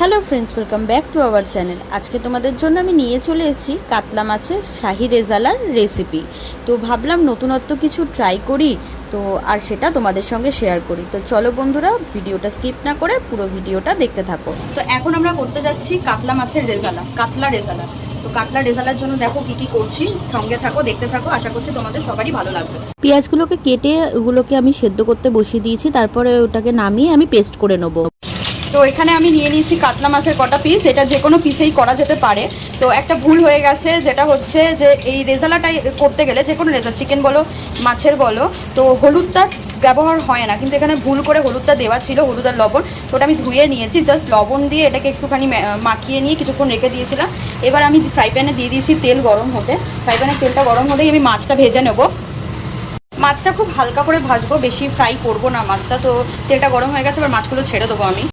Hello friends, welcome back to our channel. আজকে তোমাদের জন্য আমি নিয়ে চলে এসেছি কাতলা মাছের শাহি রেজালার রেসিপি। তো ভাবলাম নতুনত্ব কিছু ট্রাই করি, তো আর সেটা তোমাদের সঙ্গে শেয়ার করি। তো চলো বন্ধুরা, ভিডিওটা স্কিপ না করে পুরো ভিডিওটা দেখতে থাকো। তো এখন আমরা করতে যাচ্ছি কাতলা মাছের রেজালা, কাতলা রেজালা। তো কাতলা রেজালার জন্য দেখো কি কি করছি, সঙ্গে থাকো, দেখতে থাকো। আশা করছি তোমাদের সবারই ভালো লাগবে। পেঁয়াজগুলোকে কেটে ওগুলোকে আমি সেদ্ধ করতে বসিয়ে দিয়েছি, তারপরে ওটাকে নামিয়ে আমি পেস্ট করে নেবো। তো এখানে আমি নিয়ে নিয়েছি কাতলা মাছের কটা পিস। এটা যে কোনো পিসেই করা যেতে পারে। তো একটা ভুল হয়ে গেছে, যেটা হচ্ছে যে এই রেজালাটাই করতে গেলে, যে কোনো রেজালা, চিকেন বলো মাছের বলো, তো হলুদটা ব্যবহার হয় না, কিন্তু এখানে ভুল করে হলুদটা দেওয়া ছিল, হলুদ আর লবণ। তো ওটা আমি ধুয়ে নিয়েছি, জাস্ট লবণ দিয়ে এটাকে একটুখানি মাখিয়ে নিয়ে কিছুক্ষণ রেখে দিয়েছিলাম। এবার আমি ফ্রাই প্যানে দিয়ে দিয়েছি তেল গরম হতে। ফ্রাই প্যানের তেলটা গরম হলেই আমি মাছটা ভেজে নেবো। মাছটা খুব হালকা করে ভাজবো, বেশি ফ্রাই করবো না মাছটা। তো তেলটা গরম হয়ে গেছে, এবার মাছগুলো ছেড়ে দেবো আমি।